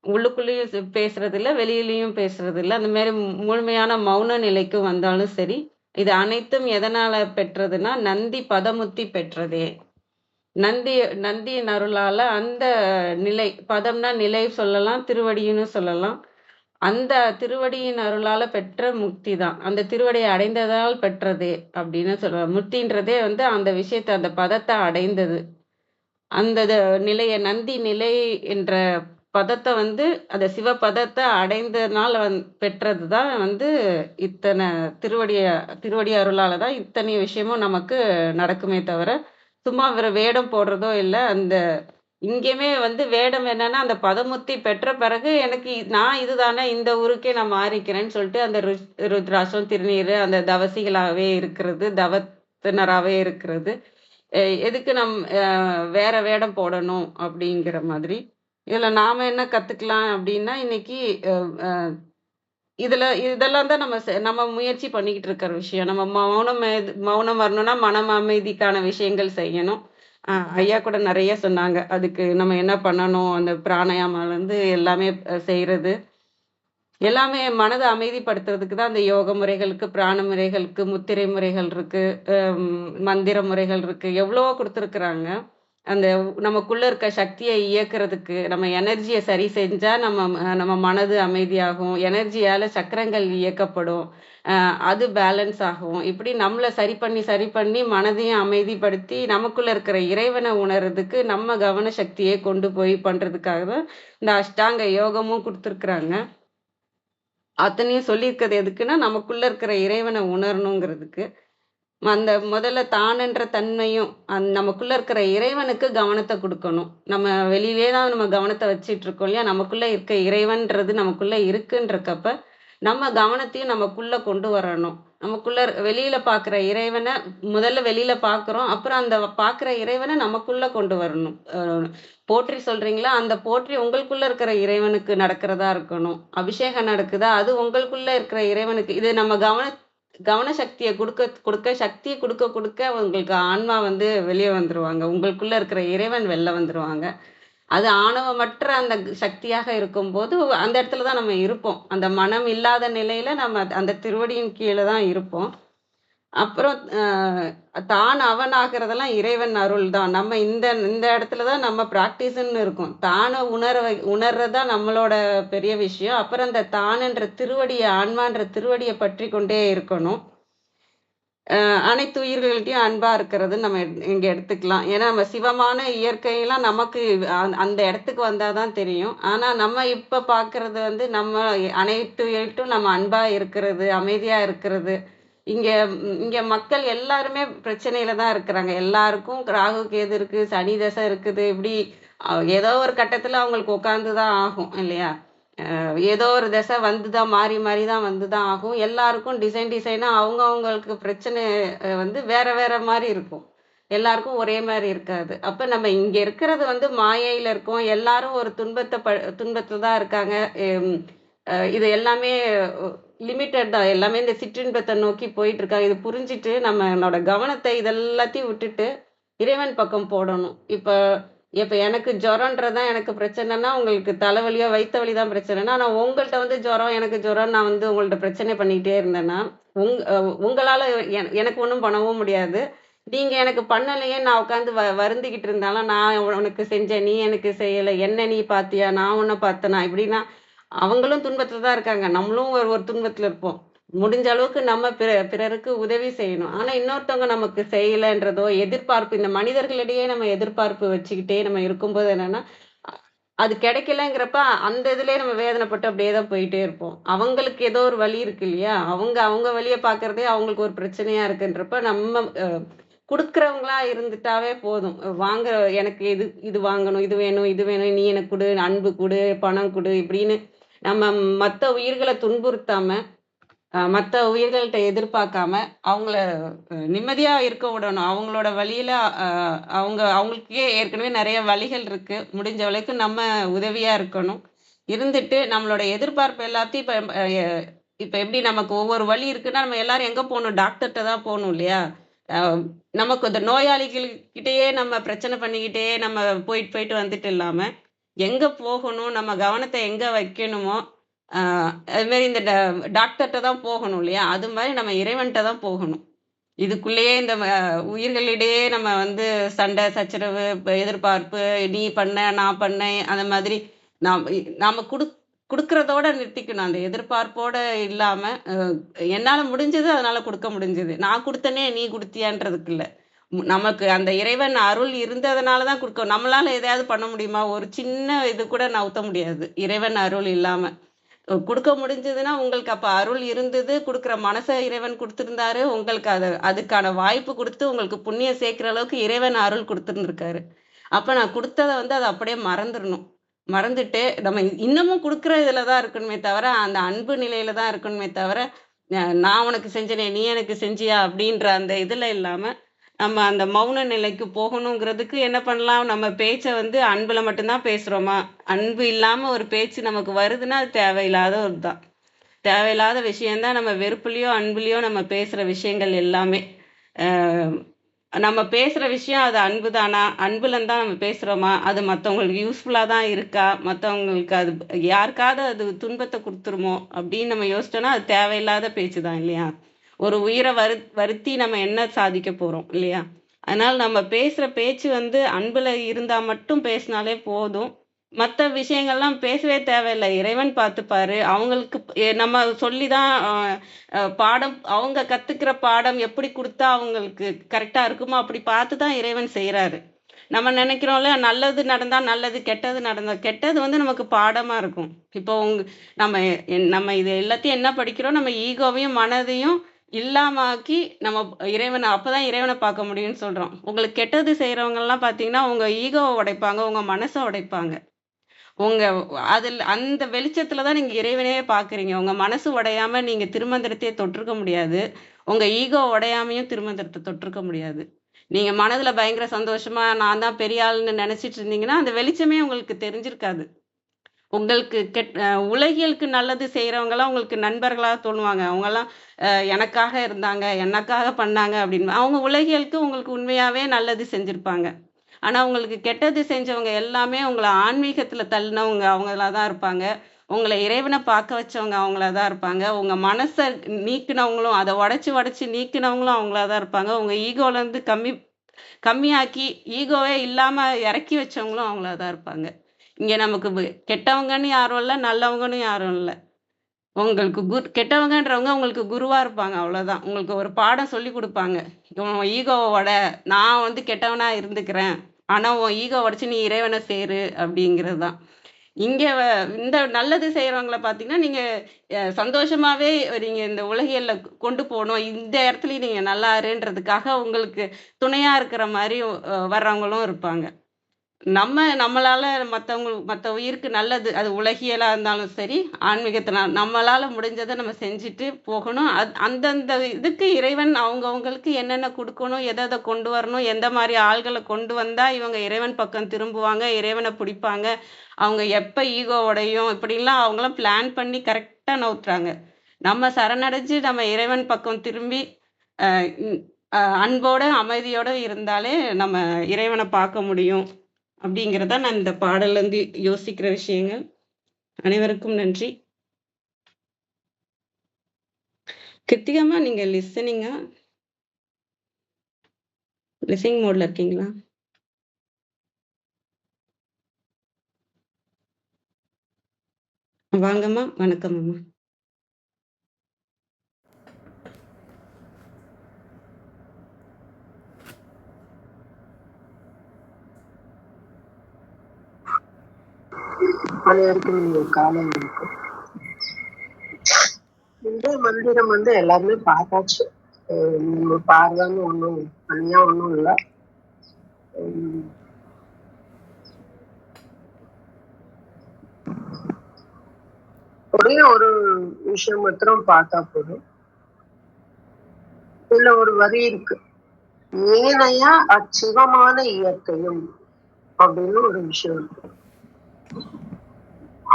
உள்ளுக்குள்ளேயும் பேசுறதில்ல, வெளியிலயும் பேசுறதில்ல. அந்த மாரி முழுமையான மௌன நிலைக்கு வந்தாலும் சரி, இது அனைத்தும் எதனால பெற்றதுன்னா, நந்தி பதமுத்தி பெற்றதே. நந்தி நந்தியின் அருளால அந்த நிலை, பதம்னா நிலை சொல்லலாம், திருவடின்னு சொல்லலாம். அந்த திருவடியின் அருளால பெற்ற முக்தி தான். அந்த திருவடியை அடைந்ததால் பெற்றதே அப்படின்னு சொல்லுவாங்க. முக்தின்றதே வந்து அந்த விஷயத்த அந்த பதத்த அடைந்தது. அந்த நிலைய நந்தி நிலை என்ற பதத்த வந்து அந்த சிவபதத்த அடைந்ததுனால பெற்றது தான் வந்து இத்தன திருவடிய திருவடி அருளால தான் இத்தனை விஷயமும் நமக்கு நடக்குமே தவிர, சும்மா வேடம் போடுறதோ இல்ல. அந்த இங்கேயுமே வந்து வேடம் என்னன்னா, அந்த பதமுத்தி பெற்ற பிறகு எனக்கு நான் இதுதானே இந்த ஊருக்கே நான் மாறிக்கிறேன்னு சொல்லிட்டு அந்த ருத்ராட்சம், திருநீறு அந்த தவசிகளாவே இருக்கிறது, தவத்தினராவே இருக்கிறது. எதுக்கு வேற வேடம் போடணும் அப்படிங்கிற மாதிரி. இதுல நாம என்ன கத்துக்கலாம் அப்படின்னா, இன்னைக்கு அ அ இதெல்லாம் தான் நம்ம முயற்சி பண்ணிக்கிட்டு இருக்கிற விஷயம். நம்ம மௌனம் வரணும்னா, மனம் அமைதிக்கான விஷயங்கள் செய்யணும். ஐயா கூட நெறைய சொன்னாங்க. அதுக்கு நம்ம என்ன பண்ணணும்? அந்த பிராணாயாமாலருந்து எல்லாமே செய்றது. எல்லாமே மனத அமைதிப்படுத்துறதுக்கு தான் அந்த யோக முறைகளுக்கு, பிராண முறைகளுக்கு, முத்திரை முறைகள் இருக்கு. மந்திர முறைகள் இருக்கு. எவ்வளவோ குடுத்துருக்குறாங்க. அந்த நமக்குள்ள இருக்க சக்திய இயக்குறதுக்கு, நம்ம எனர்ஜிய சரி செஞ்சா நம்ம மனது அமைதியாகும். எனர்ஜியால சக்கரங்கள் இயக்கப்படும். அது பேலன்ஸ் ஆகும். இப்படி நம்மள சரி பண்ணி மனதையும் அமைதிப்படுத்தி, நமக்குள்ள இருக்கிற இறைவன உணர்றதுக்கு நம்ம கவன சக்திய கொண்டு போய் பண்றதுக்காக தான் இந்த அஷ்டாங்க யோகமும் குடுத்துருக்குறாங்க. அத்தனையும் சொல்லியிருக்கிறது எதுக்குன்னா, நமக்குள்ள இருக்கிற இறைவன உணரணுங்கிறதுக்கு. அந்த முதல்ல தானென்ற தன்மையும், நமக்குள்ள இருக்கிற இறைவனுக்கு கவனத்த குடுக்கணும். நம்ம வெளியிலேயே தான் நம்ம கவனத்த வச்சுட்டுருக்கோம் இல்லையா? நமக்குள்ள இருக்க இறைவன்றது நமக்குள்ள இருக்குன்றக்கப்ப, நம்ம கவனத்தையும் நமக்குள்ள கொண்டு வரணும். நமக்குள்ள வெளியில பார்க்குற இறைவன முதல்ல வெளியில பார்க்குறோம். அப்புறம் அந்த பார்க்குற இறைவன நமக்குள்ள கொண்டு வரணும். போற்றி சொல்றீங்களா? அந்த போற்றி உங்களுக்குள்ள இருக்கிற இறைவனுக்கு நடக்கிறதா இருக்கணும். அபிஷேகம் நடக்குதா? அது உங்களுக்குள்ள இருக்கிற இறைவனுக்கு இது நம்ம கவன சக்திய குடுக்க சக்திய குடுக்க உங்களுக்கு ஆன்மா வந்து வெளிய வந்துருவாங்க. உங்களுக்குள்ள இருக்கிற இறைவன் வெளில வந்துருவாங்க. அது ஆணவமற்ற அந்த சக்தியாக இருக்கும்போது, அந்த இடத்துல தான் நம்ம இருப்போம். அந்த மனம் இல்லாத நிலையில நம்ம அந்த திருவடியின் கீழ தான் இருப்போம். அப்புறம் தான் அவன் ஆகுறதெல்லாம் இறைவன் அருள் தான். நம்ம இந்த இந்த இடத்துல தான் நம்ம பிராக்டிஸ்ன்னு இருக்கும். தான உணர்றது தான் நம்மளோட பெரிய விஷயம். அப்புறம் அந்த தான்ன்ற திருவடிய ஆன்மான்ற திருவடிய பற்றிக் கொண்டே இருக்கணும். அனைத்து உயிர்கள்ட்டயும் அன்பா இருக்கிறது நம்ம இங்க எடுத்துக்கலாம். ஏன்னா நம்ம சிவமான இயற்கையெல்லாம் நமக்கு அந்த இடத்துக்கு வந்தா தான் தெரியும். ஆனா நம்ம இப்ப பார்க்கறது வந்து நம்ம அனைத்து உயிர்கிட்டும் நம்ம அன்பா இருக்கிறது, அமைதியா இருக்கிறது. இங்க இங்க மக்கள் எல்லாருமே பிரச்சனையில தான் இருக்கிறாங்க. எல்லாருக்கும் ராகு, கேது இருக்கு, சனி தசை இருக்குது. இப்படி ஏதோ ஒரு கட்டத்துல அவங்களுக்கு உட்கார்ந்து தான் ஆகும் இல்லையா? ஏதோ ஒரு திசை வந்து தான் மாறி மாறி தான் வந்து தான் ஆகும். எல்லாருக்கும் டிசைனா அவங்கவங்களுக்கு பிரச்சனை வந்து வேற வேற மாரி இருக்கும். எல்லாருக்கும் ஒரே மாரி இருக்காது. அப்ப நம்ம இங்க இருக்கிறது வந்து மாயையில இருக்கோம். எல்லாரும் ஒரு துன்பத்துல தான் இருக்காங்க. எம் இது எல்லாமே லிமிட்டட் தான். எல்லாமே இந்த சிற்றின்பத்தை நோக்கி போயிட்டு இருக்காங்க. இது புரிஞ்சுட்டு நம்மளோட கவனத்தை இதெல்லாத்தையும் விட்டுட்டு இறைவன் பக்கம் போடணும். இப்ப இப்ப எனக்கு ஜுரம்ன்றதுதான் எனக்கு பிரச்சனைன்னா, உங்களுக்கு தலைவலியோ, வயித்து வலி தான் பிரச்சனைன்னா, ஆனா உங்கள்ட்ட வந்து ஜுரம், எனக்கு ஜுரம் நான் வந்து உங்கள்ட்ட பிரச்சனை பண்ணிக்கிட்டே இருந்தேன்னா, உங் அ உங்களால எனக்கு ஒண்ணும் பண்ணவும் முடியாது. நீங்க எனக்கு பண்ணலையே நான் உட்கார்ந்து வருந்திக்கிட்டு இருந்தாலும், நான் உனக்கு செஞ்சேன், நீ எனக்கு செய்யல. என்ன நீ பார்த்தியா? நான் உன்ன பார்த்தனா? இப்படின்னா, அவங்களும் துன்பத்துல தான் இருக்காங்க. நம்மளும் ஒரு ஒரு துன்பத்துல இருப்போம். முடிஞ்ச அளவுக்கு நம்ம பிறருக்கு உதவி செய்யணும். ஆனா இன்னொருத்தவங்க நமக்கு செய்யலன்றதோ, எதிர்பார்ப்பு இந்த மனிதர்களிடையே நம்ம எதிர்பார்ப்பு வச்சுக்கிட்டே நம்ம இருக்கும்போது என்னன்னா, அ அது கிடைக்கலங்கிறப்ப அந்த இதுலயே நம்ம வேதனைப்பட்டு அப்படியே தான் போயிட்டே இருப்போம். அவங்களுக்கு ஏதோ ஒரு வலி இருக்கு இல்லையா? அவங்க அவங்க வலிய பார்க்கிறதே அவங்களுக்கு ஒரு பிரச்சனையா இருக்குன்றப்ப நம்ம குடுக்குறவங்களா இருந்துட்டாவே போதும். வாங்க எனக்கு இது இது வாங்கணும், இது வேணும், இது வேணும், நீ எனக்கு குடு, அன்பு குடு, பணம் குடு இப்படின்னு நம்ம மத்த உயிர்கள துன்புறுத்தாம மத்த உயிர்கள்ட்ட எதிர்பார்க்காம, அவங்கள நிம்மதியா இருக்க விடணும். அவங்களோட வழியில அ அவங்க அவங்களுக்கே ஏற்கனவே நெறைய வழிகள் இருக்கு. முடிஞ்ச வரைக்கும் நம்ம உதவியா இருக்கணும். இருந்துட்டு நம்மளோட எதிர்பார்ப்பு எல்லாத்தையும் இப்ப எப்படி நமக்கு ஒவ்வொரு வலி இருக்குன்னா, நம்ம எல்லாரும் எங்க போணும்? டாக்டர்ட்ட தான் போணும் இல்லையா? அ நமக்கு இந்த நோயாளிகள் கிட்டயே நம்ம பிரச்சனை பண்ணிக்கிட்டே நம்ம போயிட்டு போயிட்டு வந்துட்டு இல்லாம, எங்க போகணும்? நம்ம கவனத்த எங்க வைக்கணுமோ ஆ அதுமாரி இந்த டாக்டர்ட்ட தான் போகணும் இல்லையா? அது மாரி நம்ம இறைவன்ட்ட தான் போகணும். இதுக்குள்ளேயே இந்த உயிர்களிடையே நம்ம வந்து சண்டை, சச்சரவு, எதிர்பார்ப்பு, நீ பண்ண, நான் பண்ணேன், அந்த மாதிரி நாம குடுக்கிறதோட நிறுத்திக்கணும். அந்த எதிர்பார்ப்போட இல்லாம, என்னால முடிஞ்சது அதனால குடுக்க முடிஞ்சது. நான் குடுத்தேனே நீ குடுத்தியான்றதுக்கு இல்ல. நமக்கு அந்த இறைவன் அருள் இருந்ததுனால தான் குடுக்க நம்மளால எதையாவது பண்ண முடியுமா? ஒரு சின்ன இது கூட நவுத்த முடியாது. இறைவன் அருள் இல்லாம. குடுக்க முடிஞ்சதுன்னா, உங்களுக்கு அப்ப அருள் இருந்தது. குடுக்குற மனச இறைவன் குடுத்திருந்தாரு. உங்களுக்கு அதுக்கான வாய்ப்பு குடுத்து, உங்களுக்கு புண்ணியம் சேர்க்கிற அளவுக்கு இறைவன் அருள் குடுத்திருந்திருக்காரு. அப்ப நான் குடுத்தத வந்து அத அப்படியே மறந்துரணும். மறந்துட்டு, நம்ம இன்னமும் குடுக்குற இதுல தான் இருக்கணுமே தவிர, அந்த அன்பு நிலையில தான் இருக்கணுமே தவிர, நான் உனக்கு செஞ்சேனே, நீ எனக்கு செஞ்சியா? அப்படின்ற அந்த இதுல இல்லாம, நம்ம அந்த மௌன நிலைக்கு போகணுங்கிறதுக்கு என்ன பண்ணலாம்? நம்ம பேச்ச வந்து அன்புல மட்டும் தான் பேசுறோமா? அன்பு இல்லாம ஒரு பேச்சு நமக்கு வருதுன்னா, அது தேவையில்லாத ஒரு தான். தேவையில்லாத விஷயம் தான் நம்ம வெறுப்புலயோ, அன்புலயோ நம்ம பேசுற விஷயங்கள் எல்லாமே. அ நம்ம பேசுற விஷயம் அது அன்பு தானா? அன்புலன்னு தான் நம்ம பேசுறோமா? அது மத்தவங்களுக்கு யூஸ்ஃபுல்லா தான் இருக்கா? மத்தவங்களுக்கு அது யாருக்காவது அது துன்பத்த குடுத்துருமோ? அப்படின்னு நம்ம யோசிச்சோம்னா, அது தேவையில்லாத பேச்சு தான் இல்லையா? ஒரு உயிர வருத்தி நம்ம என்ன சாதிக்க போறோம் இல்லையா? அதனால நம்ம பேசுற பேச்சு வந்து அன்புல இருந்தா மட்டும் பேசினாலே போதும். மத்த விஷயங்கள்லாம் பேசவே தேவையில்ல. இறைவன் பார்த்துப்பாரு. அவங்களுக்கு நம்ம சொல்லி தான் பாடம் அவங்க கத்துக்கிற பாடம் எப்படி குடுத்தா அவங்களுக்கு கரெக்ட்டா இருக்குமோ, அப்படி பார்த்து தான் இறைவன் செய்றாரு. நம்ம நெனைக்கிறோம்ல, நல்லது நடந்தா நல்லது, கெட்டது நடந்தா கெட்டது வந்து நமக்கு பாடமா இருக்கும். இப்போ நம்ம நம்ம இது எல்லாத்தையும் என்ன படிக்கிறோம்? நம்ம ஈகோவையும், மனதையும் இல்லாம ஆக்கி நம்ம இறைவன அப்பதான் இறைவன பார்க்க முடியும்னு சொல்றோம். உங்களுக்கு கெட்டது செய்றவங்கலாம் பார்த்தீங்கன்னா, உங்க ஈகோவ உடைப்பாங்க, உங்க மனச உடைப்பாங்க. உங்க அந்த வெளிச்சத்துல தான் நீங்க இறைவனையே பார்க்குறீங்க. உங்க மனசு உடையாம நீங்க திருமந்திரத்தையே தொட்டிருக்க முடியாது. உங்க ஈகோ உடையாமயும் திருமந்திரத்த தொட்டிருக்க முடியாது. நீங்க மனதுல பயங்கர சந்தோஷமா, நான் தான் பெரிய ஆளுன்னு நெனச்சிட்டு இருந்தீங்கன்னா, அந்த வெளிச்சமே உங்களுக்கு தெரிஞ்சிருக்காது. உங்களுக்கு உலகியலுக்கு நல்லது செய்றவங்கலாம் உங்களுக்கு நண்பர்களா தோணுவாங்க. அவங்கலாம் எனக்காக இருந்தாங்க, எனக்காக பண்ணாங்க அப்படின்னு. அவங்க உலகியலுக்கு உங்களுக்கு உண்மையாவே நல்லது செஞ்சிருப்பாங்க. ஆனா உங்களுக்கு கெட்டது செஞ்சவங்க எல்லாமே உங்கள ஆன்மீகத்துல தள்ளினவங்க அவங்களா தான் இருப்பாங்க. உங்களை இறைவனை பார்க்க வச்சவங்க அவங்களா தான் இருப்பாங்க. உங்க மனச நீக்குனவங்களும், அதை உடைச்சு உடைச்சு நீக்குனவங்களும் அவங்களா தான் இருப்பாங்க. உங்க ஈகோல இருந்து கம்மியாக்கி ஈகோவே இல்லாம இறக்கி வச்சவங்களும் அவங்களா தான் இருப்பாங்க. இங்க நமக்கு கெட்டவங்கன்னு யாரும் இல்ல, நல்லவங்கன்னு யாரும் இல்ல. உங்களுக்கு கெட்டவங்கன்றவங்க உங்களுக்கு குருவா இருப்பாங்க. அவ்வளோதான். உங்களுக்கு ஒரு பாடம் சொல்லிக் குடுப்பாங்க. உன் ஈகோவ ஒட. நான் வந்து கெட்டவனா இருந்துக்கிறேன். ஆனா உன் ஈகோ உடைச்சு நீ இறைவன சேரு அப்படிங்கிறது தான். இங்க இந்த நல்லது செய்றவங்கள பார்த்தீங்கன்னா, நீங்க சந்தோஷமாவே நீங்க இந்த உலகியல்ல கொண்டு போணும். இந்த இடத்துலயும் நீங்க நல்லா இருன்றதுக்காக உங்களுக்கு துணையா இருக்கிற மாரி வர்றவங்களும் இருப்பாங்க. நம்மளால மத்த உயிருக்கு நல்லது. அது உலகியலா இருந்தாலும் சரி, ஆன்மீகத்தில நம்மளால முடிஞ்சத நம்ம செஞ்சுட்டு போகணும். அந்தந்த இதுக்கு இறைவன் அவங்கவங்களுக்கு என்னென்ன குடுக்கணும், எத எத கொண்டு வரணும், எந்த மாரி ஆள்கள கொண்டு வந்தா இவங்க இறைவன் பக்கம் திரும்புவாங்க, இறைவன பிடிப்பாங்க. அவங்க எப்ப ஈகோ உடையும், இப்படிலாம் அவங்கலாம் பிளான் பண்ணி கரெக்ட்டா நவுத்துறாங்க. நம்ம சரணடைஞ்சு நம்ம இறைவன் பக்கம் திரும்பி, அ ம் அ அன்போட, அமைதியோட இருந்தாலே நம்ம இறைவன பார்க்க முடியும். அப்படிங்கிறத நான் இந்த பாடல்ல இருந்து யோசிக்கிற விஷயங்கள். அனைவருக்கும் நன்றி. கிருத்திகாம்மா, நீங்க லிசனிங் மோட்ல இருக்கீங்களா? வாங்கம்மா. வணக்கம் அம்மா. அனைவருக்கும் காலை வணக்கம். இந்த மந்திரம் எல்லாருமே பார்த்தாச்சு. நம்ம பார்வைன்னு ஒண்ணும் தனியா ஒண்ணும் இல்லை. ஒரே ஒரு விஷயம் மாத்திரம் பார்த்தா போதும். இதுல ஒரு வரி இருக்கு, ஏனையா அச்சிவமான இயற்கையும் அப்படின்னு ஒரு விஷயம் இருக்கு.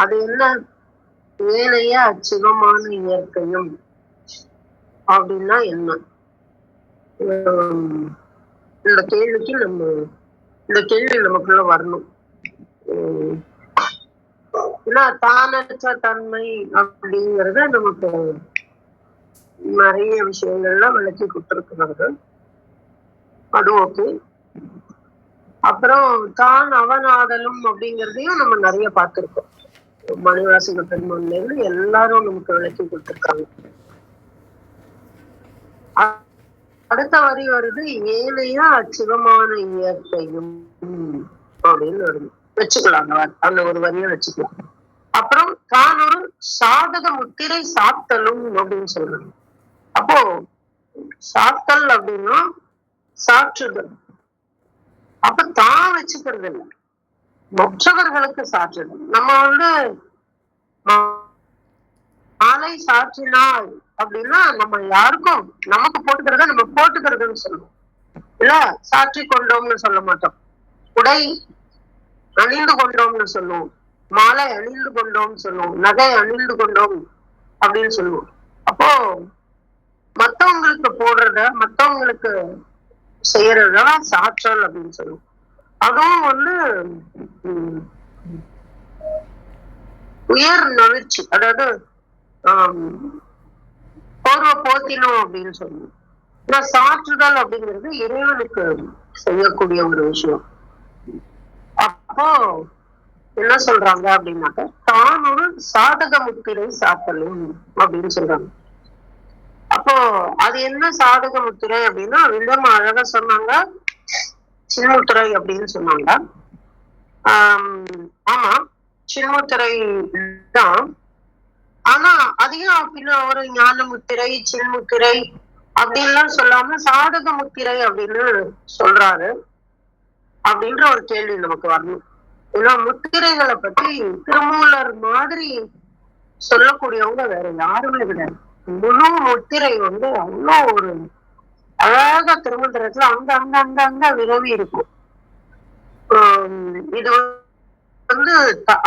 அது என்ன? ஏனைய அச்சிவமான இயற்கையும் அப்படின்னா என்ன? இந்த கேள்வி நமக்குள்ள வரணும். ஏன்னா தானற்ற தன்மை அப்படிங்கறத நமக்கு நிறைய விஷயங்கள்லாம் விளக்கி கொடுத்திருக்கிறாங்க. அது ஓகே. அப்புறம் தான் அவனாதலும் அப்படிங்கறதையும் நம்ம நிறைய பார்த்திருக்கோம். மணிவாசக பெருமான்ல இருந்து எல்லாரும் நமக்கு விளக்கி கொடுத்திருக்காங்க. அடுத்த வரி வருது, ஏனையா அச்சிவமான இயற்கையும் அப்படின்னு வருது. வச்சுக்கலாம், அந்த ஒரு வரியை வச்சுக்கலாம். அப்புறம் தான் ஒரு சாதக முத்திரை சாத்தலும் அப்படின்னு சொல்றாங்க. அப்போ சாத்தல் அப்படின்னா சாற்றுதல். அப்ப தான் வச்சுக்கிறது இல்லை, மற்றவர்களுக்கு சாற்றுதல். நம்ம மாலை சாற்றினாள் அப்படின்னா நம்ம யாருக்கும் நமக்கு போட்டுக்கிறத நம்ம போட்டுக்கிறதுன்னு சொல்லுவோம் இல்ல, சாற்றி கொண்டோம்னு சொல்ல மாட்டோம். உடை அணிந்து கொண்டோம்னு சொல்லுவோம், மாலை அணிந்து கொண்டோம்னு சொல்லுவோம், நகை அணிந்து கொண்டோம் அப்படின்னு சொல்லுவோம். அப்போ மத்தவங்களுக்கு போடுறத மத்தவங்களுக்கு செய்யறதுதான் சாற்றல் அப்படின்னு சொல்லுவோம். அதுவும் உயர் நவிர்ச்சி, அதாவது போத்தினோம் அப்படின்னு சொல்லுவோம். சாற்றுதல் அப்படிங்கிறது இறைவனுக்கு செய்யக்கூடிய ஒரு விஷயம். அப்போ என்ன சொல்றாங்க அப்படின்னாக்க, தான் ஒரு சாதக முத்திரை சாத்தலும் அப்படின்னு சொல்றாங்க. அப்போ அது என்ன சாதக முத்திரை அப்படின்னா, விதம் அழகா சொன்னாங்க, சின்முத்திரை அப்படின்னு சொன்னாங்க. ஆமா, சின்முத்திரை தான். ஆனா அதையும் பின்ன ஒரு ஞான முத்திரை, சின்முத்திரை அப்படின்லாம் சொல்லாம சாதக முத்திரை அப்படின்னு சொல்றாரு அப்படின்ற ஒரு கேள்வி நமக்கு வரணும். ஏன்னா முத்திரைகளை பத்தி திருமூலர் மாதிரி சொல்லக்கூடியவங்க வேற யாருமே கிடையாது. முழு முத்திரை அவ்வளோ ஒரு அழகா திருமந்திரத்துல அங்க அங்க அங்க அங்க விரவி இருக்கும். இது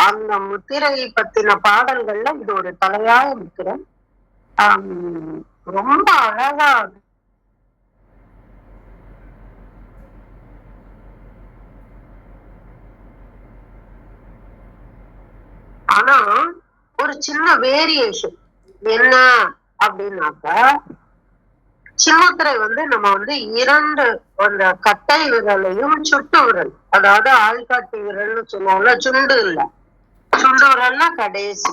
அந்த முத்திரை பத்தின பாடல்கள்ல இது ஒரு தலையாய முத்திரை. ரொம்ப அழகா ஆனா ஒரு சின்ன வேரியேஷன் என்ன அப்படின்னாக்கா, சின்முத்திரை நம்ம இரண்டு அந்த கட்டை விரலையும் சுட்டு விரல், அதாவது ஆள்காட்டி விரல்னு சொல்லுவோம்ல, சுண்டு இல்ல, சுண்டு விரல்னா கடைசி,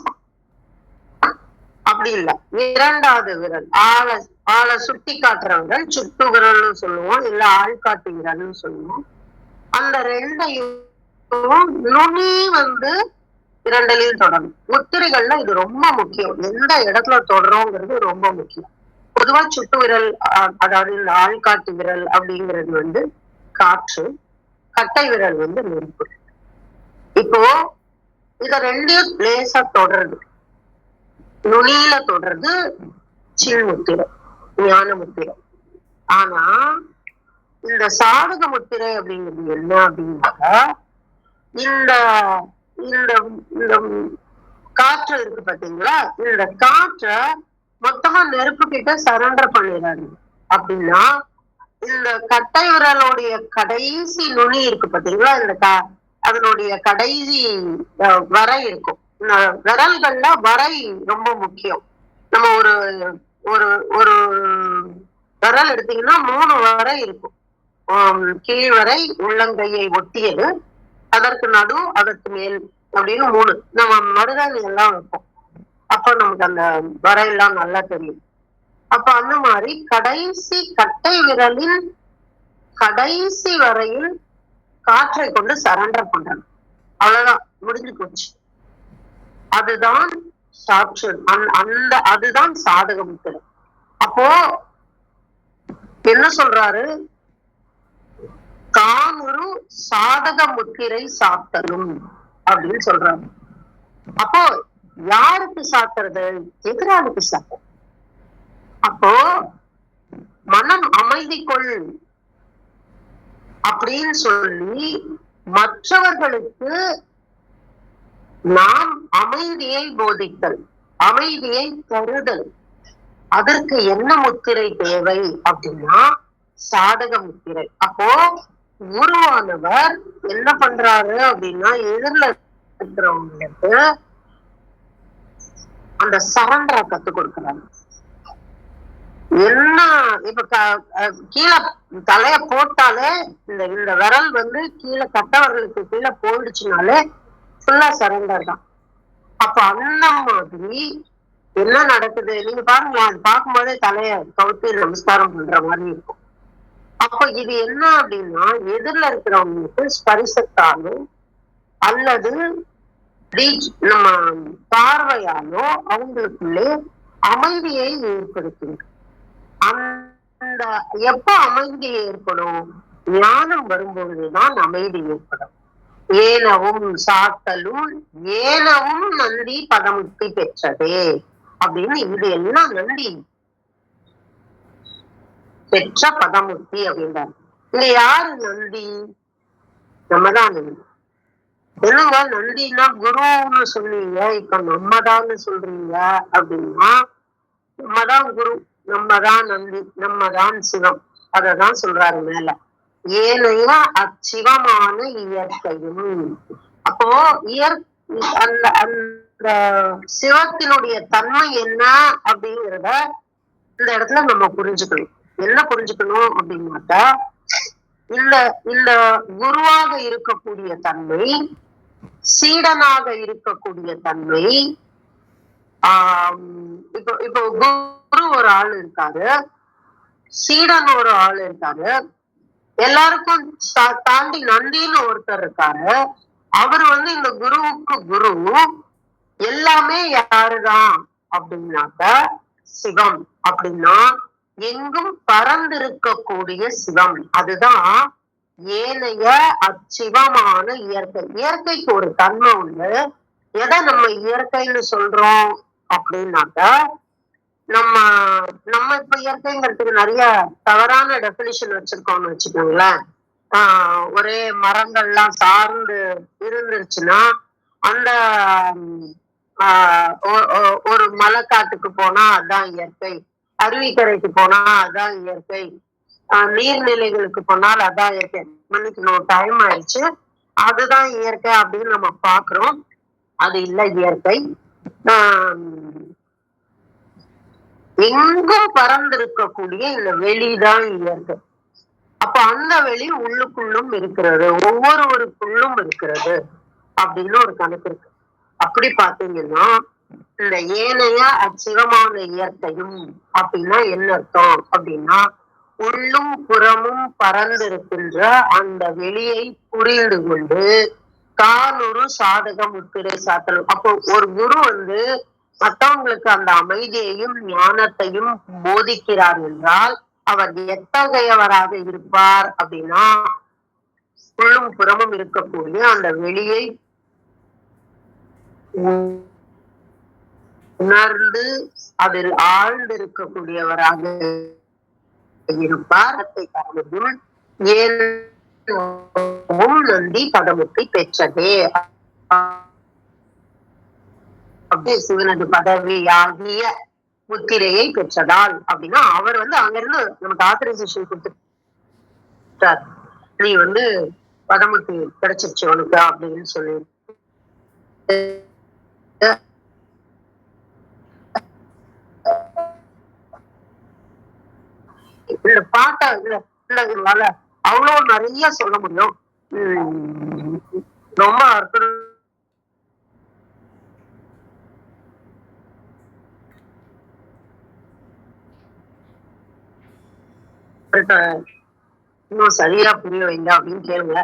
அப்படி இல்ல, இரண்டாவது விரல் ஆளை சுட்டி காட்டுற விரல் சுட்டு விரல்னு சொல்லுவோம், இல்ல ஆள்காட்டி விரல்னு சொல்லுவோம். அந்த ரெண்டையும் நுனி இரண்டிலையும் தொடரும். முத்திரைகள்ல இது ரொம்ப முக்கியம், எந்த இடத்துல தொடரோங்கிறது ரொம்ப முக்கியம். பொதுவா சுட்டு விரல், அதாவது இந்த ஆள்காட்டி விரல் அப்படிங்கிறது காற்று, கட்டை விரல் நெருப்பு. இப்போ இத ரெண்டையும் லேசா தொடருது, நுனியில தொடர்றது சில் முத்திரை, ஞான முத்திரை. ஆனா இந்த சாதக முத்திரை அப்படிங்கிறது என்ன அப்படின்னாக்கா, இந்த இந்த இந்த காற்று இருக்கு பாத்தீங்களா, இந்த காற்றை மொத்தமா நெருப்பு கிட்ட சரண்டர் பண்ணிடுறாரு. அப்படின்னா இந்த கட்டை விரலுடைய கடைசி நுனி இருக்கு பாத்தீங்களா, அதனுடைய கடைசி வரை இருக்கும். இந்த விரல்கள்ல வரை ரொம்ப முக்கியம். நம்ம ஒரு ஒரு ஒரு விரல் எடுத்தீங்கன்னா 3 வரை இருக்கும். கீழ் வரை உள்ளங்கையை ஒட்டியது, அதற்கு நடு, அதற்கு மேல் அப்படின்னு 3. நம்ம மருதாணி எல்லாம் வைப்போம், அப்ப நமக்கு அந்த வரையெல்லாம் நல்லா தெரியும். அப்ப அந்த மாதிரி கடைசி கட்டை விரலின் கடைசி வரையில் காற்றை கொண்டு சரண்டர் பண்றணும். அவ்வளவுதான், முடிஞ்சு போச்சு. அதுதான் சாட்சி, அதுதான் சாதக முத்திரை. அப்போ என்ன சொல்றாரு, தான் ஒரு சாதக முத்திரை சாத்தலும் அப்படின்னு சொல்றாரு. அப்போ யாருக்கு சாத்துறது? எதிராளிக்கு சாத்துறது. அப்போ மனம் அமைதி கொள் அப்படின்னு சொல்லி மற்றவர்களுக்கு நாம் அமைதியை போதித்தல், அமைதியை தருதல். அதற்கு என்ன முத்திரை தேவை அப்படின்னா சாதக முத்திரை. அப்போ குருவானவர் என்ன பண்றாரு அப்படின்னா, எதிரில் இருக்கிறவங்களுக்கு அந்த சரண்டரை கத்து கொடுக்கிறாரு. என்ன இப்ப கீழே தலைய போட்டாலே இந்த விரல் கீழே கட்டவர்களுக்கு கீழே போயிடுச்சுனாலே ஃபுல்லா சரண்டர் தான். அப்ப அந்த மாதிரி என்ன நடக்குது நீங்க பாருங்க, அது பார்க்கும் போதே தலைய கவுத்தி நமஸ்காரம் பண்ற மாதிரி இருக்கும். அப்ப இது என்ன அப்படின்னா, எதிரில் இருக்கிறவங்களுக்கு ஸ்பரிசத்தாலோ அல்லது நம்ம பார்வையாலோ அவங்களுக்குள்ளே அமைதியை ஏற்படுத்துது. அந்த எப்ப அமைதி ஏற்படும்? ஞானம் வரும்பொழுதுதான் அமைதி ஏற்படும். ஏனவும் சாத்தலும் ஏனவும் நந்தி பதமுக்தி பெற்றதே அப்படின்னு, இது எல்லாம் நந்தி பெற்ற பதமுக்தி அப்படின்றாரு. இங்க யாரு நந்தி? நம்மதான் நந்தி. என்னங்க நந்தினா குருன்னு சொன்னீங்க, இப்ப நம்மதான்னு சொல்றீங்க அப்படின்னா, நம்மதான் குரு, நம்மதான் நந்தி, நம்மதான் சிவம். அததான் சொல்றாரு மேல. ஏனைய அச்சிவமான இயற்கையும். அப்போ அந்த அந்த சிவத்தினுடைய தன்மை என்ன அப்படிங்கிறத இந்த இடத்துல நம்ம புரிஞ்சுக்கணும். என்ன புரிஞ்சுக்கணும் அப்படின்னாக்கா, இந்த குருவாக இருக்கக்கூடிய தன்மை, சீடனாக இருக்கக்கூடிய தன்மை. இப்போ குரு ஒரு ஆள் இருக்காரு, சீடன் ஒரு ஆள் இருக்காரு, எல்லாருக்கும் தாண்டி நந்தின்னு ஒருத்தர் இருக்காரு. அவர் இந்த குருவுக்கு குரு. எல்லாமே யாருதான் அப்படின்னாக்க சிவம். அப்படின்னா எங்கும் பறந்திருக்கக்கூடிய சிவம். அதுதான் ஏனைய அச்சிவமான இயற்கை. இயற்கைக்கு ஒரு தன்மை உண்டு. எதை நம்ம இயற்கைன்னு சொல்றோம் அப்படின்னாக்க, நம்ம இப்ப இயற்கைங்கிறதுக்கு நிறைய தவறான டெபினிஷன் வச்சிருக்கோம்னு வச்சுக்கோங்களேன். ஒரே மரங்கள்லாம் சார்ந்து இருந்துருச்சுன்னா, அந்த ஒரு மலைக்காட்டுக்கு போனா அதான் இயற்கை, அருவிக்கரைக்கு போனா அதான் இயற்கை, நீர்நிலைகளுக்கு போனால் அதான் இயற்கை. மன்னிக்கணும், டைம் ஆயிடுச்சு. அதுதான் இயற்கை அப்படின்னு நம்ம பாக்குறோம். அது இல்ல இயற்கை. ஆஹ் எங்கும் பறந்திருக்கக்கூடிய இந்த வெளிதான் இயற்கை. அப்ப அந்த வெளி உள்ளுக்குள்ளும் இருக்கிறது, ஒவ்வொருவருக்குள்ளும் இருக்கிறது அப்படின்னு ஒரு கணக்கு இருக்கு. அப்படி பாத்தீங்கன்னா இந்த ஏனைய அச்சிவமான இயற்கையும் அப்படின்னா என்ன அர்த்தம் அப்படின்னா, உள்ளும் புறமும் பறந்திருக்கின்ற அந்த வெளியை புரிந்து கொண்டு தான் ஒரு சாதக முத்திரை சாத்தல். அப்போ ஒரு குரு மற்றவங்களுக்கு அந்த அமைதியையும் ஞானத்தையும் போதிக்கிறார் என்றால் அவர் எத்தகையவராக இருப்பார் அப்படின்னா, உள்ளும் புறமும் இருக்கக்கூடிய அந்த வெளியை உணர்ந்து அதில் ஆழ்ந்து இருக்கக்கூடியவராக இருப்பார். ஏனும் நந்தி பதமுத்தை பெற்றதே சிவனது பதவியாகிய முத்திரையை பெற்றதால் அப்படின்னா, அவர் அங்கிருந்து நமக்கு ஆத்தரைசேஷன் கொடுத்துட்டார். நீ பதமுத்தி கிடைச்சிருச்சு உனக்கு அப்படின்னு சொல்லி இந்த பாட்டை அவ்வளவு நிறைய சொல்ல முடியும். ரொம்ப அற்புதம். இன்னும் சரியா புரிய வைங்க அப்படின்னு கேளுங்க.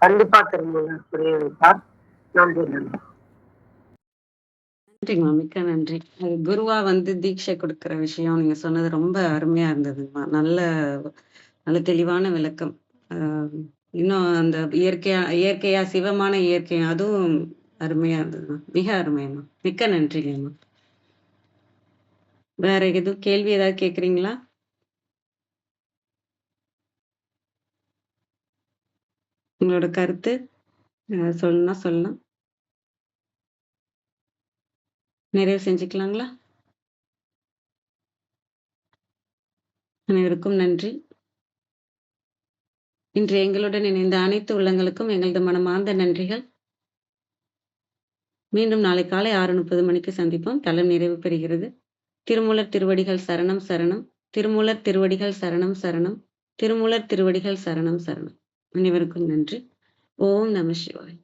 கண்டிப்பா தெரிஞ்ச புரிய வைப்பார். நன்றி. நன்றிம்மா, மிக்க நன்றி. அது குருவா தீட்சை கொடுக்கிற விஷயம் நீங்க சொன்னது ரொம்ப அருமையா இருந்ததுமா. நல்ல தெளிவான விளக்கம். இன்னும் அந்த இயற்கையா சிவமான இயற்கையா அதுவும் அருமையா இருந்ததுமா. மிக அருமையம்மா, மிக்க நன்றிங்கம்மா. வேற எதுவும் கேள்வி ஏதாவது கேக்குறீங்களா? உங்களோட கருத்து சொல்லலாம். நிறைவு செஞ்சுக்கலாங்களா? அனைவருக்கும் நன்றி. இன்று எங்களுடன் இணைந்த அனைத்து உள்ளங்களுக்கும் எங்களது மனமார்ந்த நன்றிகள். மீண்டும் நாளை காலை 6:30 மணிக்கு சந்திப்போம். தளம் நிறைவு பெறுகிறது. திருமூலர் திருவடிகள் சரணம் சரணம். திருமூலர் திருவடிகள் சரணம் சரணம். திருமூலர் திருவடிகள் சரணம் சரணம். அனைவருக்கும் நன்றி. ஓம் நம சிவாய்.